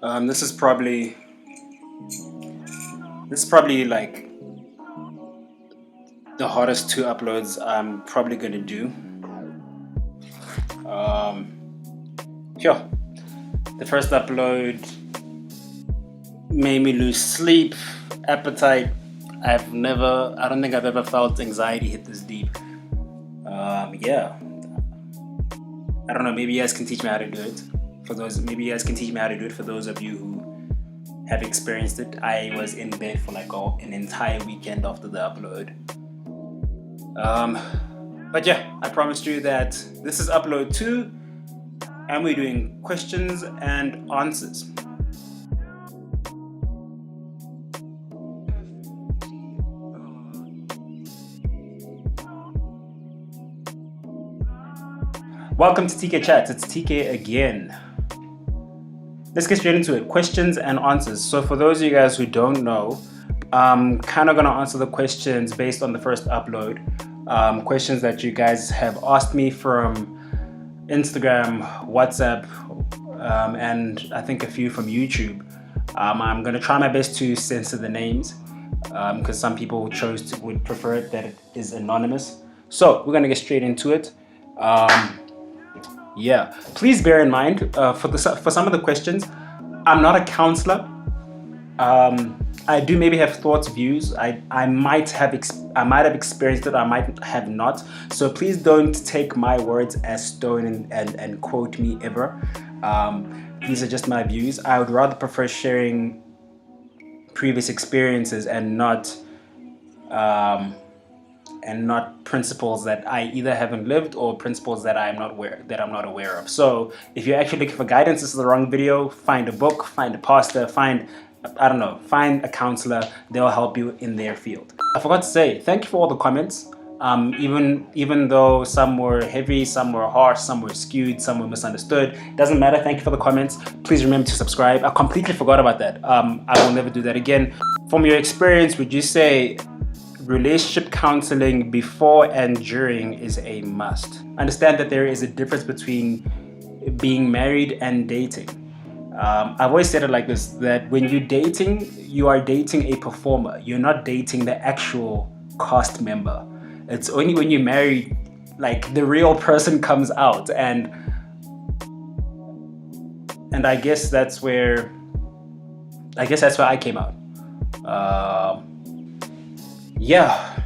This is probably like the hardest two uploads I'm probably gonna do. Yeah, the first upload made me lose sleep, appetite. I don't think I've ever felt anxiety hit this deep. Yeah, I don't know. Maybe you guys can teach me how to do it. Maybe you guys can teach me how to do it for those of you who have experienced it. I was in bed for like an entire weekend after the upload. But yeah, I promised you that this is upload 2, and we're doing questions and answers. Welcome to TK Chat. It's TK again. Let's get straight into it. Questions and answers. So for those of you guys who don't know, I'm kind of going to answer the questions based on the first upload. Questions that you guys have asked me from Instagram, WhatsApp, and I think a few from YouTube. I'm going to try my best to censor the names because some people would prefer it that it is anonymous. So we're going to get straight into it. Yeah, please bear in mind for some of the questions, I'm not a counselor. I do maybe have thoughts, views. I might have experienced it. I might have not. So please don't take my words as stone and quote me ever. These are just my views. I would rather prefer sharing previous experiences and not principles that I either haven't lived or principles that I'm not aware of. So if you're actually looking for guidance, this is the wrong video. Find a book, find a pastor, find a counselor. They'll help you in their field. I forgot to say thank you for all the comments. Even though some were heavy, some were harsh, some were skewed, some were misunderstood, doesn't matter. Thank you for the comments. Please remember to subscribe. I completely forgot about that. I will never do that again. From your experience, would you say relationship counseling before and during is a must? Understand that there is a difference between being married and dating. I've always said it like this, that when you're dating, you are dating a performer. You're not dating the actual cast member. It's only when you're married, like the real person comes out, and I guess that's where I came out. Yeah.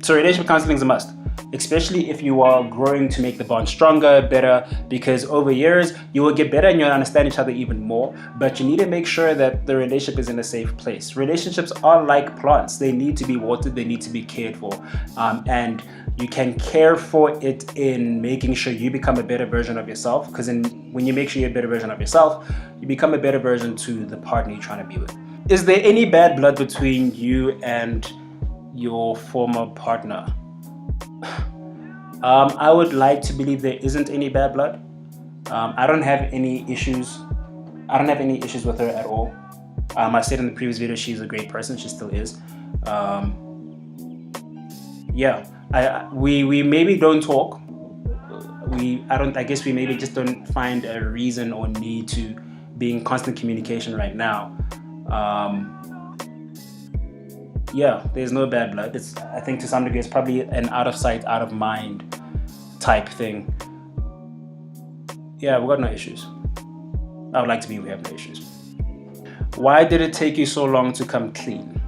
So relationship counseling is a must, especially if you are growing to make the bond stronger, better, because over years you will get better and you'll understand each other even more, but you need to make sure that the relationship is in a safe place. Relationships are like plants. They need to be watered, they need to be cared for, and you can care for it in making sure you become a better version of yourself, because when you make sure you're a better version of yourself, you become a better version to the partner you're trying to be with. Is there any bad blood between you and your former partner? I would like to believe there isn't any bad blood. I don't have any issues. I don't have any issues with her at all. I said in the previous video, she's a great person. She still is. Yeah, we maybe don't talk. I guess we maybe just don't find a reason or need to be in constant communication right now. Yeah, there's no bad blood. I think to some degree it's probably an out of sight, out of mind type thing. Yeah, we've got no issues. I would like to be we have no issues. Why did it take you so long to come clean?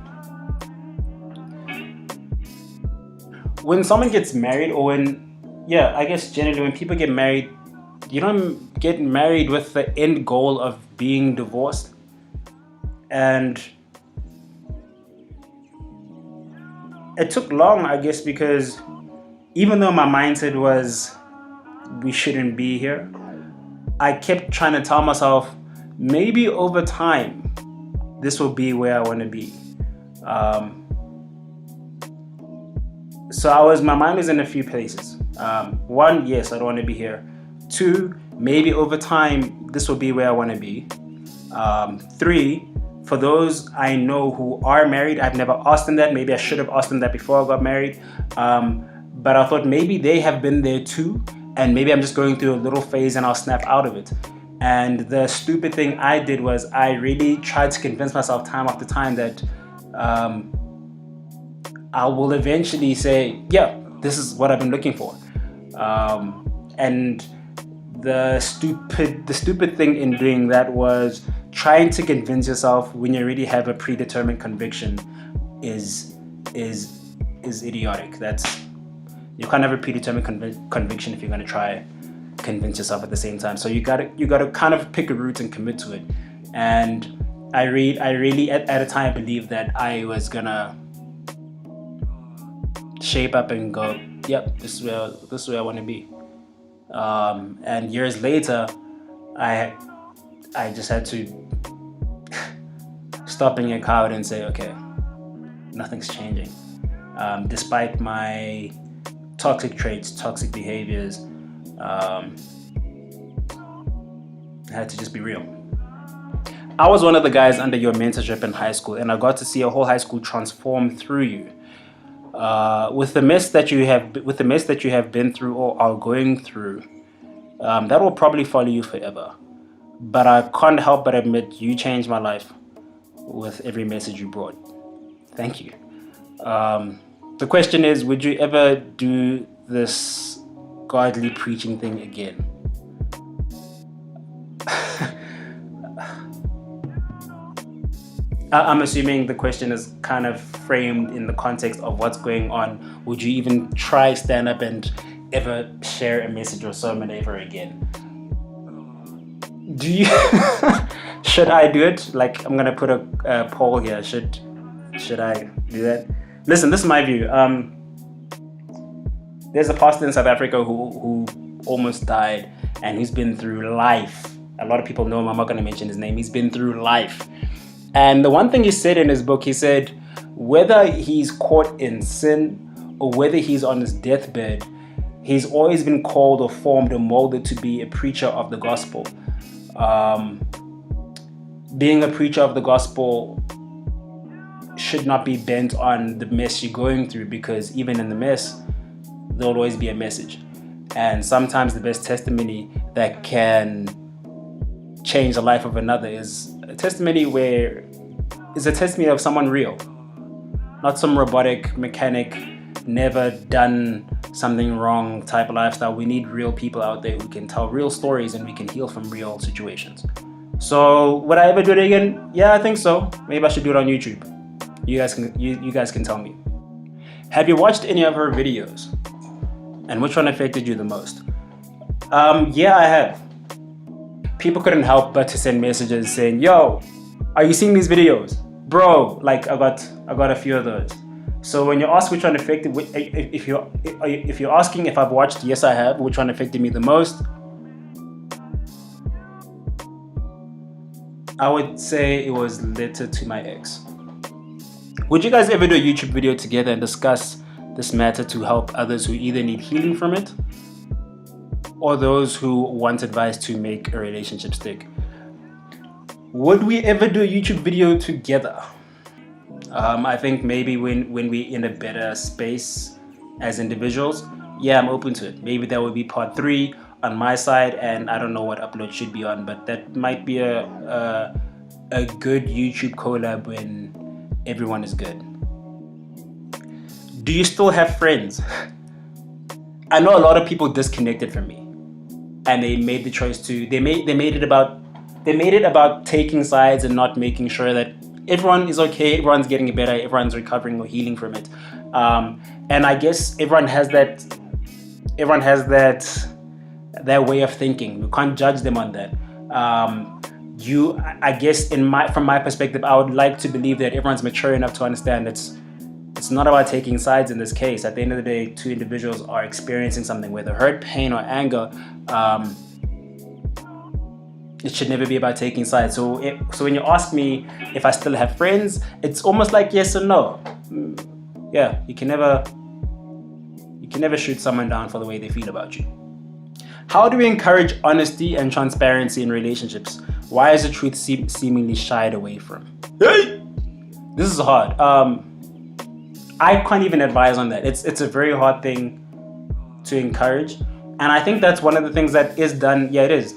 When someone gets married, or I guess generally when people get married, you don't get married with the end goal of being divorced. And it took long, I guess, because even though my mindset was we shouldn't be here, I kept trying to tell myself maybe over time this will be where I want to be. So my mind was in a few places. 1, yes, I don't want to be here. 2, maybe over time this will be where I want to be. 3, for those I know who are married, I've never asked them that. Maybe I should have asked them that before I got married. But I thought maybe they have been there too, and maybe I'm just going through a little phase and I'll snap out of it. And the stupid thing I did was I really tried to convince myself time after time that I will eventually say, yeah, this is what I've been looking for. And the stupid thing in doing that was trying to convince yourself when you already have a predetermined conviction is idiotic. You can't have a predetermined conviction if you're going to try convince yourself at the same time. So you gotta kind of pick a route and commit to it. And I really at a time believed that I was gonna shape up and go, yep, this is where I want to be. And years later, I just had to stop being a coward and say, okay, nothing's changing. Despite my toxic traits, toxic behaviors, I had to just be real. I was one of the guys under your mentorship in high school, and I got to see a whole high school transform through you. With the mess that you have been through or are going through, that will probably follow you forever. But I can't help but admit you changed my life with every message you brought. Thank you. The question is, would you ever do this godly preaching thing again? I'm assuming the question is kind of framed in the context of what's going on. Would you even try stand up and ever share a message or sermon ever again? Do you? Should I do it? Like, I'm gonna put a poll here. Should I do that? Listen, this is my view. There's a pastor in South Africa who almost died, and he's been through life. A lot of people know him. I'm not gonna mention his name. He's been through life. And the one thing he said in his book, he said, whether he's caught in sin or whether he's on his deathbed, he's always been called or formed or molded to be a preacher of the gospel. Being a preacher of the gospel should not be bent on the mess you're going through, because even in the mess, there'll always be a message. And sometimes the best testimony that can change the life of another is a testimony of someone real, not some robotic mechanic, never done something wrong type of lifestyle. We need real people out there who can tell real stories and we can heal from real situations. So would I ever do it again? Yeah, I think so. Maybe I should do it on YouTube. You guys can tell me. Have you watched any of her videos? And which one affected you the most? Yeah, I have. People couldn't help but to send messages saying, yo, are you seeing these videos? Bro, like I got a few of those. So when you ask which one affected, if you're asking if I've watched, yes I have, which one affected me the most, I would say it was Letter to My Ex. Would you guys ever do a YouTube video together and discuss this matter to help others who either need healing from it or those who want advice to make a relationship stick? Would we ever do a YouTube video together? I think maybe when we're in a better space as individuals, yeah, I'm open to it. Maybe that would be part 3 on my side, and I don't know what upload should be on, but that might be a good YouTube collab when everyone is good. Do you still have friends? I know a lot of people disconnected from me, and they made the choice to they made it about taking sides and not making sure that everyone is okay, everyone's getting better, everyone's recovering or healing from it. And I guess everyone has that way of thinking. We can't judge them on that. I guess from my perspective, I would like to believe that everyone's mature enough to understand it's not about taking sides in this case. At the end of the day, 2 individuals are experiencing something, whether hurt, pain, or anger. It should never be about taking sides. So when you ask me if I still have friends, it's almost like yes or no. Yeah, you can never shoot someone down for the way they feel about you. How do we encourage honesty and transparency in relationships? Why is the truth seemingly shied away from? Hey! This is hard. I can't even advise on that. It's a very hard thing to encourage. And I think that's one of the things that is done. Yeah, it is.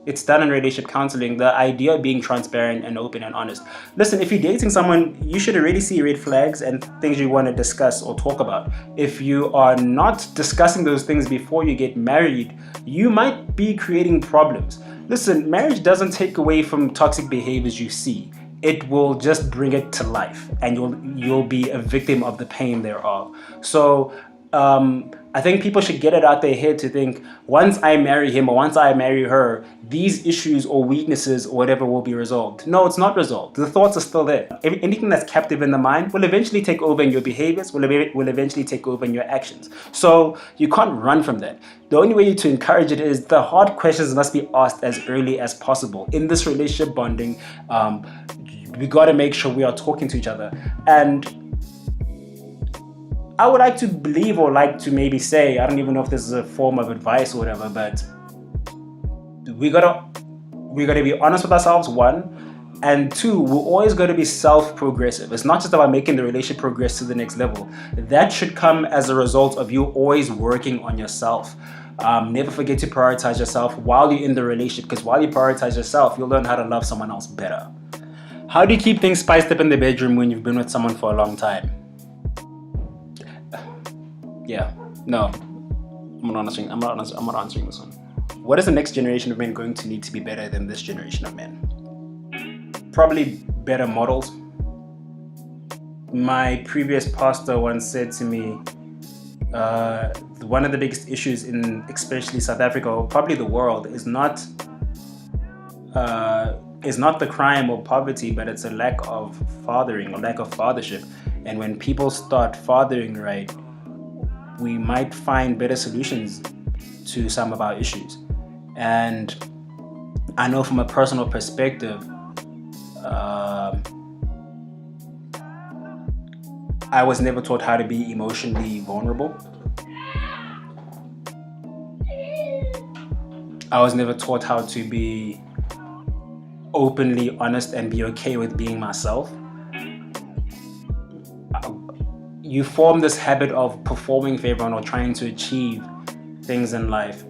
It's done in relationship counseling. The idea of being transparent and open and honest. Listen, if you're dating someone, you should already see red flags and things you want to discuss or talk about. If you are not discussing those things before you get married, you might be creating problems. Listen, marriage doesn't take away from toxic behaviors you see. It will just bring it to life, and you'll be a victim of the pain thereof. So I think people should get it out their head to think, once I marry him or once I marry her, these issues or weaknesses or whatever will be resolved. No, it's not resolved. The thoughts are still there. Anything that's captive in the mind will eventually take over in your behaviors, will eventually take over in your actions. So you can't run from that. The only way to encourage it is the hard questions must be asked as early as possible. In this relationship bonding, we got to make sure we are talking to each other. And I would like to believe, or like to maybe say, I don't even know if this is a form of advice or whatever, but we gotta be honest with ourselves, one, and two, we're always going to be self-progressive. It's not just about making the relationship progress to the next level. That should come as a result of you always working on yourself. Never forget to prioritize yourself while you're in the relationship, because while you prioritize yourself, you'll learn how to love someone else better. How do you keep things spiced up in the bedroom when you've been with someone for a long time? Yeah, no, I'm not answering this one. What is the next generation of men going to need to be better than this generation of men? Probably better models. My previous pastor once said to me, one of the biggest issues in especially South Africa, or probably the world, is not the crime or poverty, but it's a lack of fathering or lack of fathership. And when people start fathering right, we might find better solutions to some of our issues. And I know from a personal perspective, I was never taught how to be emotionally vulnerable. I was never taught how to be openly honest and be okay with being myself. You form this habit of performing for everyone or trying to achieve things in life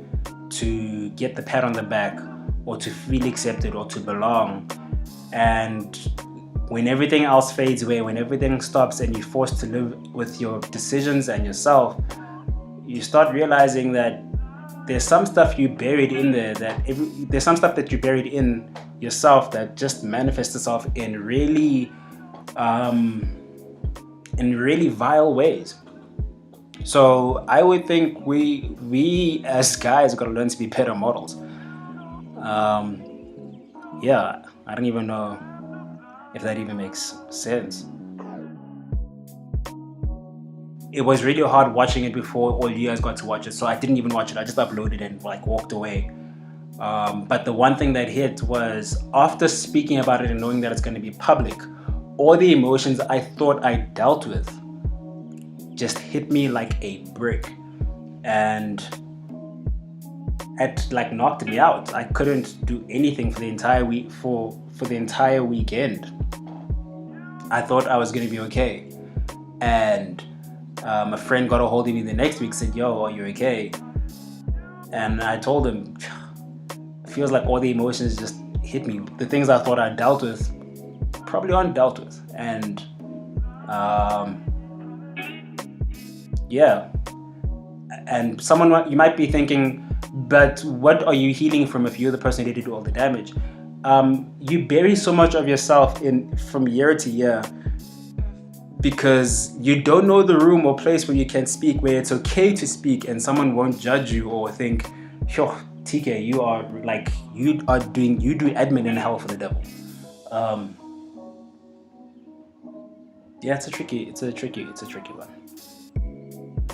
to get the pat on the back or to feel accepted or to belong. And when everything else fades away, when everything stops and you're forced to live with your decisions and yourself, you start realizing that there's some stuff you buried in there, there's some stuff that you buried in yourself that just manifests itself in really vile ways. So I would think we as guys are gonna learn to be better models. Yeah, I don't even know if that even makes sense. It was really hard watching it before all you guys got to watch it, so I didn't even watch it. I just uploaded and walked away. But the one thing that hit was, after speaking about it and knowing that it's going to be public, all the emotions I thought I dealt with just hit me like a brick, and it knocked me out. I couldn't do anything for the entire week, for the entire weekend. I thought I was going to be okay, and a friend got a hold of me the next week, said, "Yo, are you okay?" And I told him, it feels like all the emotions just hit me. The things I thought I dealt with probably aren't dealt with. And yeah. And someone, you might be thinking, but what are you healing from if you're the person who did all the damage? You bury so much of yourself from year to year, because you don't know the room or place where you can speak, where it's okay to speak and someone won't judge you or think, "Sure, TK, you do admin in hell for the devil." Yeah, it's a tricky one.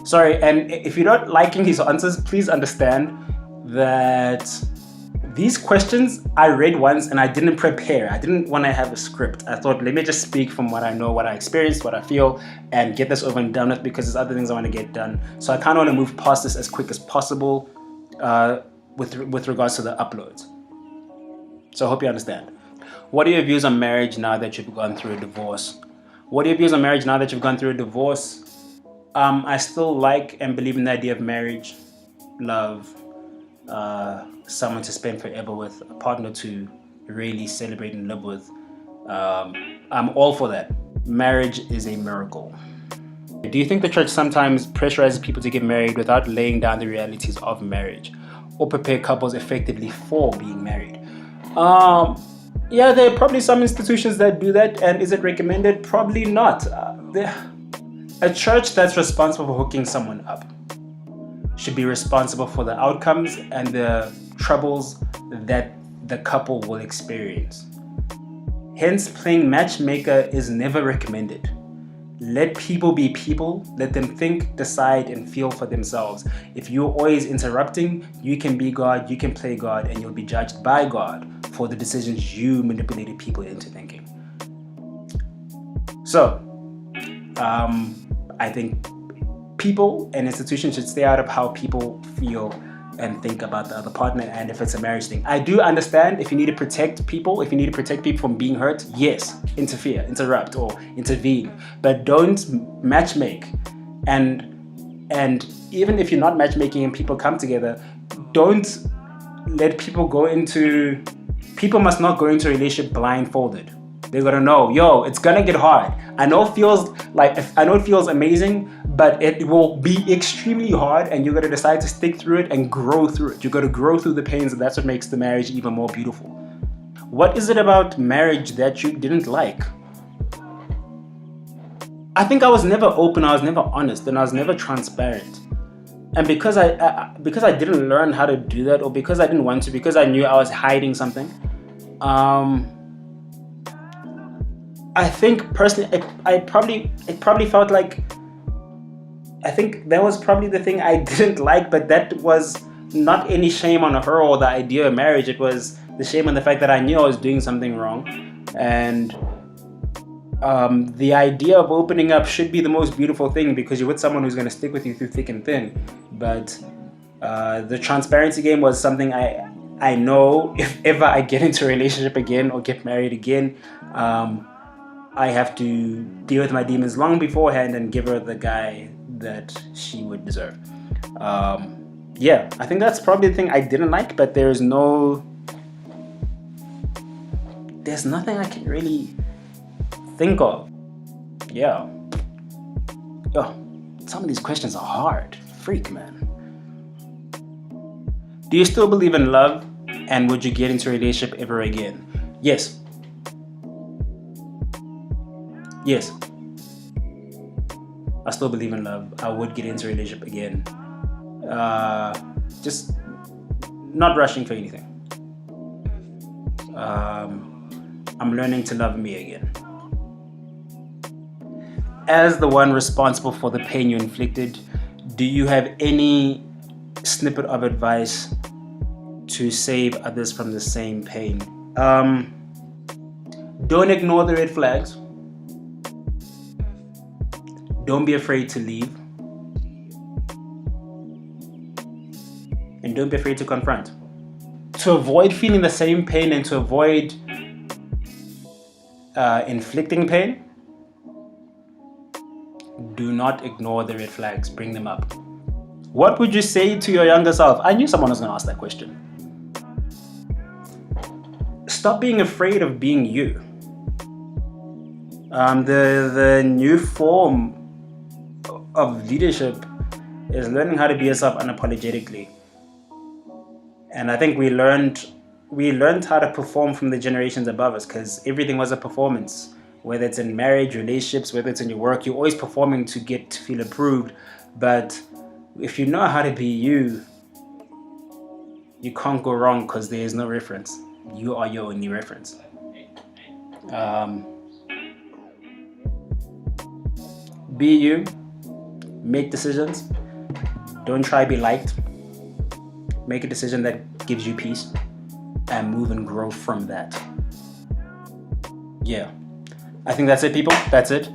Sorry, and if you're not liking his answers, please understand that these questions I read once and I didn't prepare. I didn't want to have a script. I thought, let me just speak from what I know, what I experienced, what I feel, and get this over and done with, because there's other things I want to get done. So I kind of want to move past this as quick as possible with regards to the uploads. So I hope you understand. What are your views on marriage now that you've gone through a divorce? What are your views on marriage now that you've gone through a divorce? I still like and believe in the idea of marriage, love, someone to spend forever with, a partner to really celebrate and live with, I'm all for that. Marriage is a miracle. Do you think the church sometimes pressurizes people to get married without laying down the realities of marriage, or prepare couples effectively for being married? Yeah, there are probably some institutions that do that, and is it recommended? Probably not. A church that's responsible for hooking someone up should be responsible for the outcomes and the troubles that the couple will experience. Hence, playing matchmaker is never recommended. Let people be people. Let them think, decide, and feel for themselves. If you're always interrupting, you can be God, you can play God, and you'll be judged by God for the decisions you manipulated people into thinking. So, I think people and institutions should stay out of how people feel and think about the other partner, and if it's a marriage thing. I do understand if you need to protect people, from being hurt, yes, interfere, interrupt, or intervene, but don't matchmake. And even if you're not matchmaking and people come together, don't let people must not go into a relationship blindfolded. They're gonna know, yo, it's gonna get hard. I know it feels amazing, but it will be extremely hard, and you're gonna decide to stick through it and grow through it. You're gonna grow through the pains, and that's what makes the marriage even more beautiful. What is it about marriage that you didn't like? I think I was never open, I was never honest, and I was never transparent. And because I didn't learn how to do that, or because I didn't want to, because I knew I was hiding something, I think personally, it probably felt like, I think that was probably the thing I didn't like, but that was not any shame on her or the idea of marriage. It was the shame on the fact that I knew I was doing something wrong. And the idea of opening up should be the most beautiful thing, because you're with someone who's going to stick with you through thick and thin. But the transparency game was something I know if ever I get into a relationship again or get married again, I have to deal with my demons long beforehand and give her the guy that she would deserve. Yeah, I think that's probably the thing I didn't like, but there's nothing I can really think of. Yeah. Oh, some of these questions are hard. Freak, man. Do you still believe in love, and would you get into a relationship ever again? Yes. Yes. I still believe in love. I would get into a relationship again. Just not rushing for anything. I'm learning to love me again. As the one responsible for the pain you inflicted, do you have any snippet of advice to save others from the same pain? Don't ignore the red flags. Don't be afraid to leave. And don't be afraid to confront. To avoid feeling the same pain and to avoid inflicting pain, do not ignore the red flags. Bring them up. What would you say to your younger self? I knew someone was going to ask that question. Stop being afraid of being you. The new form of leadership is learning how to be yourself unapologetically. And I think we learned how to perform from the generations above us, because everything was a performance. Whether it's in marriage, relationships, whether it's in your work, you're always performing to get to feel approved. But if you know how to be you, you can't go wrong, because there is no reference. You are your only reference. Be you. Make decisions. Don't try to be liked. Make a decision that gives you peace, and move and grow from that. Yeah. I think that's it, people. That's it.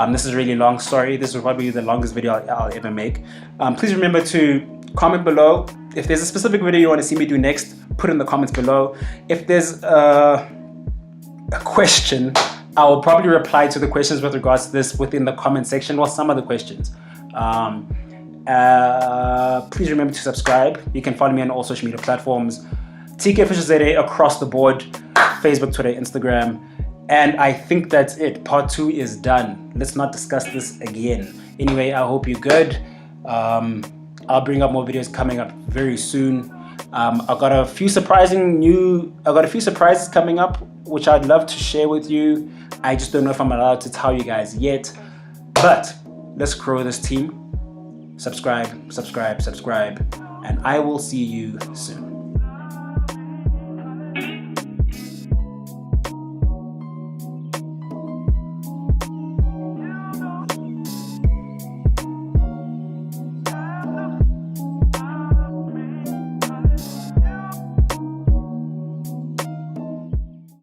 This is really long. Sorry, this will probably be the longest video I'll ever make. Please remember to comment below. If there's a specific video you want to see me do next, put it in the comments below. If there's a question, I will probably reply to the questions with regards to this within the comment section, or some of the questions. Please remember to subscribe. You can follow me on all social media platforms. TK Official ZA across the board. Facebook, Twitter, Instagram. And I think that's it. Part 2 is done. Let's not discuss this again. Anyway, I hope you're good. I'll bring up more videos coming up very soon. I got a few surprises coming up, which I'd love to share with you. I just don't know if I'm allowed to tell you guys yet. But let's grow this team. Subscribe, and I will see you soon.